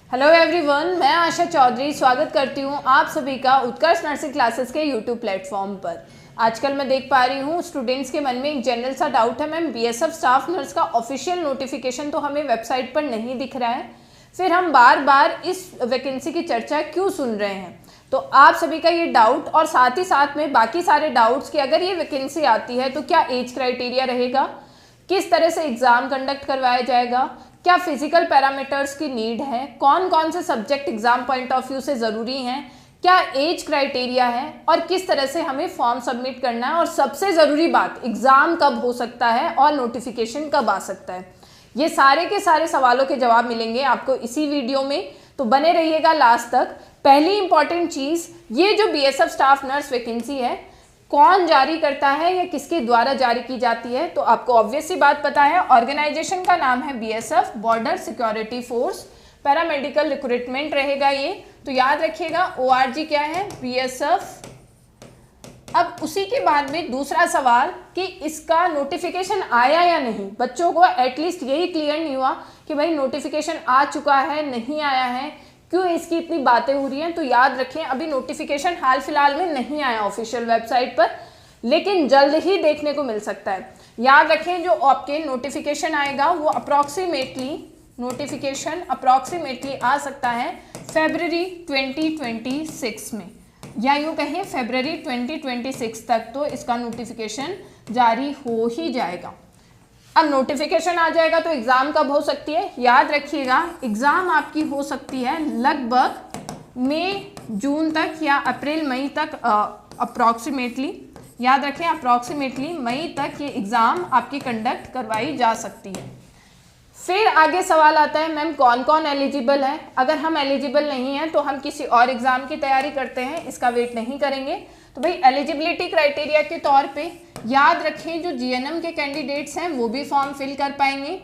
Hello everyone, मैं आशा चौधरी स्वागत करती हूँ आप सभी का उत्कर्ष नर्सिंग क्लासेस के यूट्यूब प्लेटफॉर्म पर। आजकल मैं देख पा रही हूँ स्टूडेंट्स के मन में एक जनरल सा डाउट है, मैम बीएसएफ स्टाफ नर्स का ऑफिशियल नोटिफिकेशन तो हमें वेबसाइट पर नहीं दिख रहा है, फिर हम बार बार इस वैकेंसी की चर्चा क्यों सुन रहे हैं। तो आप सभी का ये डाउट और साथ ही साथ में बाकी सारे डाउट्स कि अगर ये वैकेंसी आती है तो क्या एज क्राइटेरिया रहेगा, किस तरह से एग्जाम कंडक्ट करवाया जाएगा, क्या फिजिकल पैरामीटर्स की नीड है, कौन कौन से subject exam point of view से ज़रूरी हैं, क्या एज क्राइटेरिया है और किस तरह से हमें फॉर्म सबमिट करना है, और सबसे ज़रूरी बात एग्ज़ाम कब हो सकता है और नोटिफिकेशन कब आ सकता है। ये सारे के सारे सवालों के जवाब मिलेंगे आपको इसी वीडियो में, तो बने रहिएगा लास्ट तक। पहली इंपॉर्टेंट चीज़, ये जो बीएसएफ स्टाफ नर्स वैकेंसी है कौन जारी करता है या किसके द्वारा जारी की जाती है, तो आपको ऑब्वियस सी बात पता है। ऑर्गेनाइजेशन का नाम है BSF, border security force, paramedical recruitment रहेगा ये, तो याद रखिएगा। ओआरजी क्या है, बीएसएफ। अब उसी के बाद में दूसरा सवाल कि इसका नोटिफिकेशन आया या नहीं। बच्चों को एटलीस्ट यही क्लियर नहीं हुआ कि भाई नोटिफिकेशन आ चुका है नहीं आया है, क्यों इसकी इतनी बातें हो रही हैं। तो याद रखें अभी नोटिफिकेशन हाल फिलहाल में नहीं आया ऑफिशियल वेबसाइट पर, लेकिन जल्द ही देखने को मिल सकता है। याद रखें जो आपके नोटिफिकेशन आएगा वो नोटिफिकेशन अप्रॉक्सीमेटली आ सकता है फरवरी 2026 में, या यूँ कहें फरवरी 2026 तक तो इसका नोटिफिकेशन जारी हो ही जाएगा। अब नोटिफिकेशन आ जाएगा तो एग्ज़ाम कब हो सकती है, याद रखिएगा एग्ज़ाम आपकी हो सकती है लगभग मई जून तक या अप्रैल मई तक, अप्रॉक्सीमेटली याद रखें अप्रॉक्सीमेटली मई तक ये एग्ज़ाम आपकी कंडक्ट करवाई जा सकती है। फिर आगे सवाल आता है मैम कौन कौन एलिजिबल है। अगर हम एलिजिबल नहीं हैं तो हम किसी और एग्ज़ाम की तैयारी करते हैं, इसका वेट नहीं करेंगे। तो भाई एलिजिबिलिटी क्राइटेरिया के तौर पे याद रखें जो जीएनएम के कैंडिडेट्स हैं वो भी फॉर्म फिल कर पाएंगे,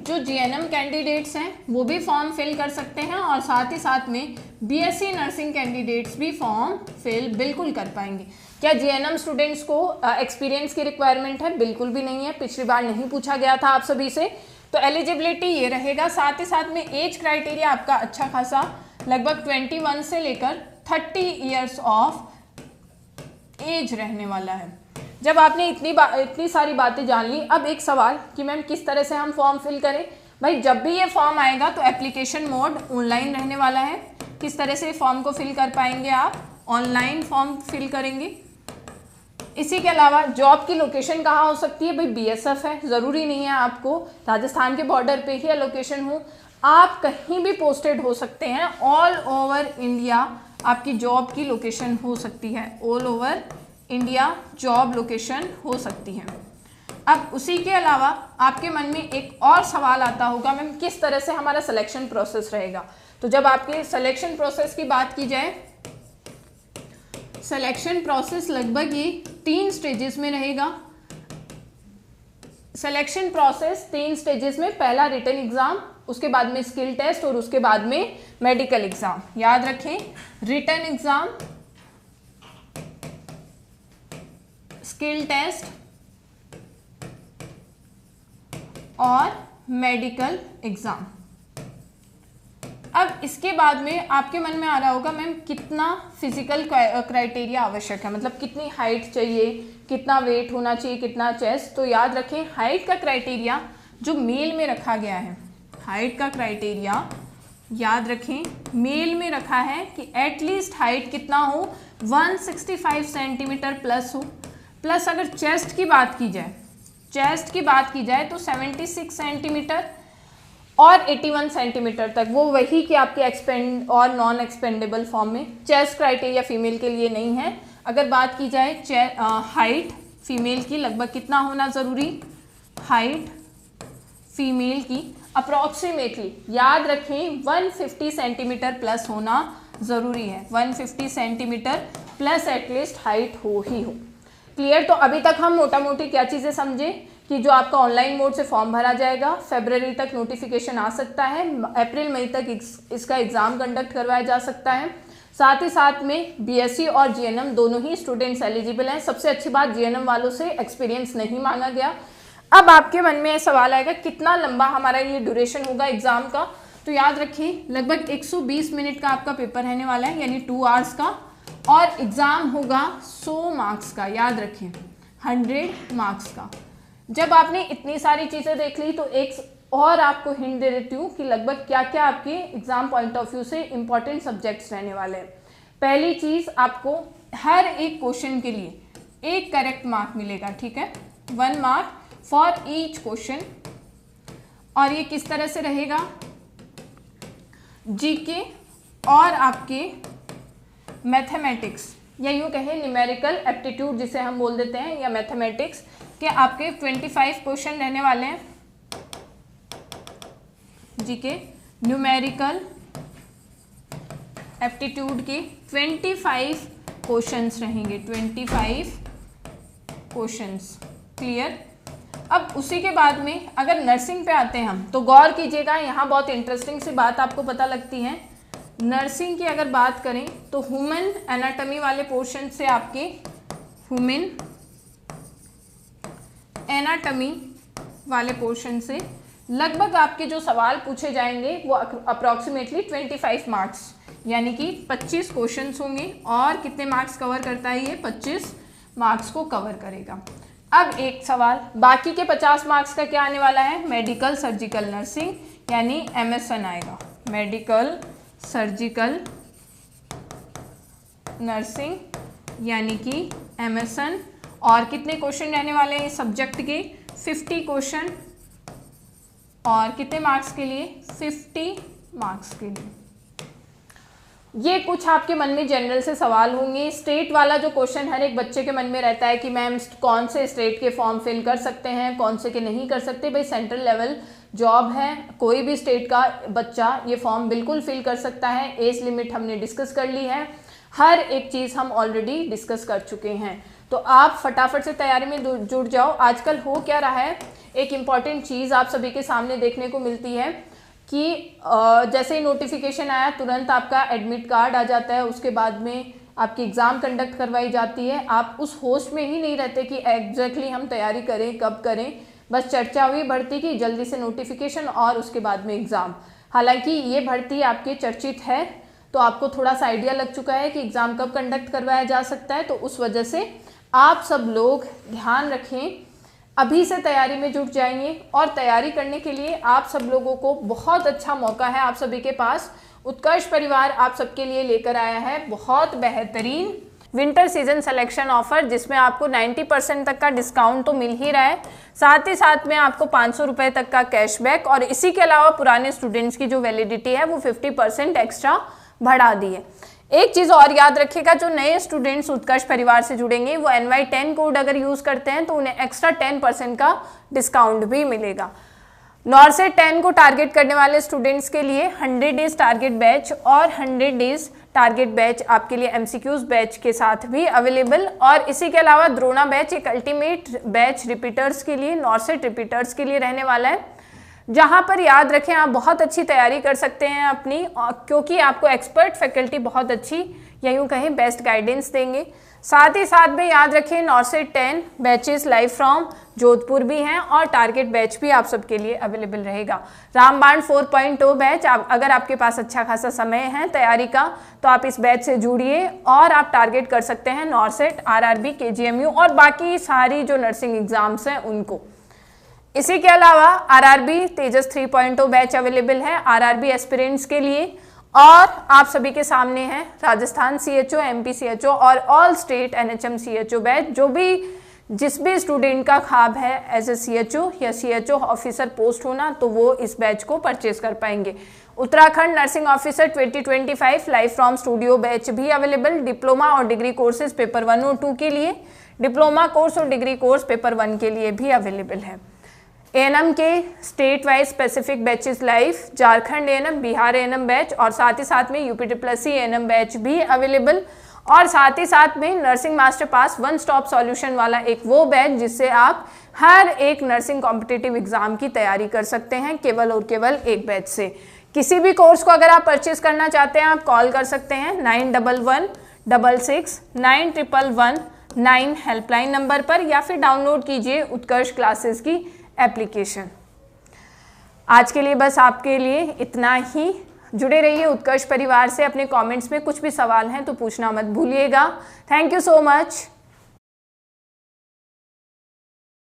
जो जीएनएम कैंडिडेट्स हैं वो भी फॉर्म फिल कर सकते हैं, और साथ ही साथ में बीएससी नर्सिंग कैंडिडेट्स भी फॉर्म फिल बिल्कुल कर पाएंगे। क्या जीएनएम स्टूडेंट्स को एक्सपीरियंस की रिक्वायरमेंट है? बिल्कुल भी नहीं है, पिछली बार नहीं पूछा गया था आप सभी से। तो एलिजिबिलिटी ये रहेगा, साथ ही साथ में एज क्राइटेरिया आपका अच्छा खासा लगभग 21 से लेकर 30 ईयर्स ऑफ एज रहने वाला है। जब आपने इतनी सारी बातें जान ली, अब एक सवाल कि मैम किस तरह से हम फॉर्म फिल करें। भाई जब भी ये फॉर्म आएगा तो एप्लीकेशन मोड ऑनलाइन रहने वाला है। किस तरह से फॉर्म को फिल कर पाएंगे आप, ऑनलाइन फॉर्म फिल करेंगे। इसी के अलावा जॉब की लोकेशन कहाँ हो सकती है, भाई बीएसएफ है, ज़रूरी नहीं है आपको राजस्थान के बॉर्डर पे ही लोकेशन हो, आप कहीं भी पोस्टेड हो सकते हैं। ऑल ओवर इंडिया आपकी जॉब की लोकेशन हो सकती है, all over India job location हो सकती है। अब उसी के अलावा आपके मन में एक और सवाल आता होगा मैम किस तरह से हमारा सिलेक्शन प्रोसेस रहेगा। तो जब आपके सिलेक्शन प्रोसेस की बात की जाए, सिलेक्शन प्रोसेस लगभग ये 3 स्टेजेस में रहेगा। सिलेक्शन प्रोसेस 3 स्टेजेस में, पहला रिटन एग्जाम, उसके बाद में स्किल टेस्ट और उसके बाद में मेडिकल एग्जाम। याद रखें रिटन एग्जाम, स्किल टेस्ट और मेडिकल एग्जाम। अब इसके बाद में आपके मन में आ रहा होगा मैम कितना फिजिकल क्राइटेरिया आवश्यक है, मतलब कितनी हाइट चाहिए, कितना वेट होना चाहिए, कितना चेस्ट। तो याद रखें हाइट का क्राइटेरिया जो मेल में रखा गया है, हाइट का क्राइटेरिया याद रखें मेल में रखा है कि एटलीस्ट हाइट कितना हो, 165 सेंटीमीटर प्लस हो, प्लस अगर चेस्ट की बात की जाए तो 76 सेंटीमीटर और 81 सेंटीमीटर तक, वो वही कि आपके एक्सपेंड और नॉन एक्सपेंडेबल फॉर्म में। चेस्ट क्राइटेरिया फीमेल के लिए नहीं है। अगर बात की जाए हाइट फीमेल की लगभग कितना होना ज़रूरी, हाइट फीमेल की अप्रॉक्सीमेटली याद रखें 150 सेंटीमीटर प्लस होना ज़रूरी है, 150 सेंटीमीटर प्लस एटलीस्ट हाइट हो ही हो। क्लियर। तो अभी तक हम मोटा मोटी क्या चीज़ें समझे कि जो आपका ऑनलाइन मोड से फॉर्म भरा जाएगा, फरवरी तक नोटिफिकेशन आ सकता है, अप्रैल मई तक इसका एग्ज़ाम कंडक्ट करवाया जा सकता है। साथ ही साथ में बीएससी और जीएनएम दोनों ही स्टूडेंट्स एलिजिबल हैं। सबसे अच्छी बात, जीएनएम वालों से एक्सपीरियंस नहीं मांगा गया। अब आपके मन में सवाल आएगा कितना लंबा हमारा ये ड्यूरेशन होगा एग्जाम का, तो याद रखिए लगभग 120 मिनट का आपका पेपर रहने वाला है, यानी 2 आवर्स का, और एग्जाम होगा 100 मार्क्स का। याद रखिए 100 मार्क्स का। जब आपने इतनी सारी चीज़ें देख ली तो एक और आपको हिंट दे देती हूँ कि लगभग क्या क्या आपके एग्जाम पॉइंट ऑफ व्यू से इंपॉर्टेंट सब्जेक्ट्स रहने वाले हैं। पहली चीज़, आपको हर एक क्वेश्चन के लिए एक करेक्ट मार्क मिलेगा, ठीक है, 1 मार्क फॉर ईच क्वेश्चन। और ये किस तरह से रहेगा, जीके और आपके मैथमेटिक्स, या यूँ कहें न्यूमेरिकल एप्टीट्यूड जिसे हम बोल देते हैं, या मैथमेटिक्स के आपके 25 क्वेश्चन रहने वाले हैं। जीके न्यूमेरिकल एप्टीट्यूड के 25 क्वेश्चंस रहेंगे, 25 क्वेश्चंस। क्लियर। अब उसी के बाद में अगर नर्सिंग पे आते हैं हम, तो गौर कीजिएगा, यहाँ बहुत इंटरेस्टिंग सी बात आपको पता लगती है। नर्सिंग की अगर बात करें तो ह्यूमन एनाटॉमी वाले पोर्शन से आपके ह्यूमन एनाटॉमी वाले पोर्शन से लगभग आपके जो सवाल पूछे जाएंगे वो अप्रॉक्सीमेटली 25 मार्क्स, यानी कि 25 क्वेश्चंस होंगे। और कितने मार्क्स कवर करता है ये, 25 मार्क्स को कवर करेगा। अब एक सवाल, बाकी के 50 मार्क्स का क्या आने वाला है, मेडिकल सर्जिकल नर्सिंग, यानी MSN आएगा, मेडिकल सर्जिकल नर्सिंग यानी कि MSN। और कितने क्वेश्चन रहने वाले हैं इस सब्जेक्ट के, 50 क्वेश्चन। और कितने मार्क्स के लिए, 50 मार्क्स के लिए। ये कुछ आपके मन में जनरल से सवाल होंगे। स्टेट वाला जो क्वेश्चन हर एक बच्चे के मन में रहता है कि मैम कौन से स्टेट के फॉर्म फिल कर सकते हैं, कौन से के नहीं कर सकते। भाई सेंट्रल लेवल जॉब है, कोई भी स्टेट का बच्चा ये फॉर्म बिल्कुल फिल कर सकता है। एज लिमिट हमने डिस्कस कर ली है, हर एक चीज़ हम ऑलरेडी डिस्कस कर चुके हैं। तो आप फटाफट से तैयारी में जुट जाओ। आजकल हो क्या रहा है, एक इम्पॉर्टेंट चीज़ आप सभी के सामने देखने को मिलती है कि जैसे ही नोटिफिकेशन आया तुरंत आपका एडमिट कार्ड आ जाता है, उसके बाद में आपकी एग्ज़ाम कंडक्ट करवाई जाती है। आप उस होस्ट में ही नहीं रहते कि एग्जैक्टली हम तैयारी करें, कब करें, बस चर्चा हुई भर्ती की, जल्दी से नोटिफिकेशन और उसके बाद में एग्ज़ाम। हालांकि ये भर्ती आपके चर्चित है, तो आपको थोड़ा सा आइडिया लग चुका है कि एग्ज़ाम कब कंडक्ट करवाया जा सकता है। तो उस वजह से आप सब लोग ध्यान रखें, अभी से तैयारी में जुट जाएंगे। और तैयारी करने के लिए आप सब लोगों को बहुत अच्छा मौका है, आप सभी के पास उत्कर्ष परिवार आप सबके लिए लेकर आया है बहुत बेहतरीन विंटर सीजन सिलेक्शन ऑफर, जिसमें आपको 90% तक का डिस्काउंट तो मिल ही रहा है, साथ ही साथ में आपको 500 रुपये तक का कैशबैक, और इसी के अलावा पुराने स्टूडेंट्स की जो वैलिडिटी है वो 50% एक्स्ट्रा बढ़ा दी है। एक चीज़ और याद रखिएगा, जो नए स्टूडेंट्स उत्कर्ष परिवार से जुड़ेंगे वो NY10 कोड अगर यूज़ करते हैं तो उन्हें एक्स्ट्रा 10% का डिस्काउंट भी मिलेगा। नॉर्सेट 10 को टारगेट करने वाले स्टूडेंट्स के लिए 100 डेज टारगेट बैच और 100 डेज टारगेट बैच आपके लिए MCQs बैच के साथ भी अवेलेबल। और इसी के अलावा द्रोणा बैच एक अल्टीमेट बैच रिपीटर्स के लिए, नॉर्सेट रिपीटर्स के लिए रहने वाला है, जहाँ पर याद रखें आप बहुत अच्छी तैयारी कर सकते हैं अपनी, क्योंकि आपको एक्सपर्ट फैकल्टी बहुत अच्छी या यूँ कहें बेस्ट गाइडेंस देंगे। साथ ही साथ में याद रखें नॉर्सेट 10 बैचेस लाइव फ्रॉम जोधपुर भी हैं और टारगेट बैच भी आप सबके लिए अवेलेबल रहेगा। रामबाण 4.0 बैच, अगर आपके पास अच्छा खासा समय है तैयारी का तो आप इस बैच से जुड़िए और आप टारगेट कर सकते हैं नॉर्सेट, RRB, KGMU और बाकी सारी जो नर्सिंग एग्जाम्स हैं उनको। इसी के अलावा RRB तेजस 3.0 बैच अवेलेबल है RRB एस्पिरेंट्स के लिए, और आप सभी के सामने है राजस्थान CHO, MP CHO और all state NHM CHO batch. जिस भी स्टूडेंट का ख्वाब है एज ए CHO या CHO ऑफिसर पोस्ट होना, तो वो इस बैच को परचेज कर पाएंगे। Uttarakhand nursing officer 2025 live from studio batch भी अवेलेबल। डिप्लोमा और डिग्री कोर्सेज पेपर 1 और 2 के लिए, डिप्लोमा कोर्स और डिग्री कोर्स पेपर 1 के लिए भी अवेलेबल है। ANM के state wise specific batches live, Jharkhand ANM, Bihar ANM batch और साथ ही साथ में UPSSC ANM बैच भी अवेलेबल। और साथ ही साथ में nursing master pass one stop solution वाला एक वो बैच जिससे आप हर एक नर्सिंग कॉम्पिटिटिव एग्जाम की तैयारी कर सकते हैं केवल और केवल एक बैच से। किसी भी कोर्स को अगर आप परचेज करना चाहते हैं आप कॉल कर सकते हैं 9116691119 हेल्पलाइन नंबर पर, या फिर डाउनलोड कीजिए उत्कर्ष क्लासेस की एप्लीकेशन। आज के लिए बस आपके लिए इतना ही। जुड़े रहिए उत्कर्ष परिवार से। अपने कमेंट्स में कुछ भी सवाल हैं तो पूछना मत भूलिएगा। Thank you so much.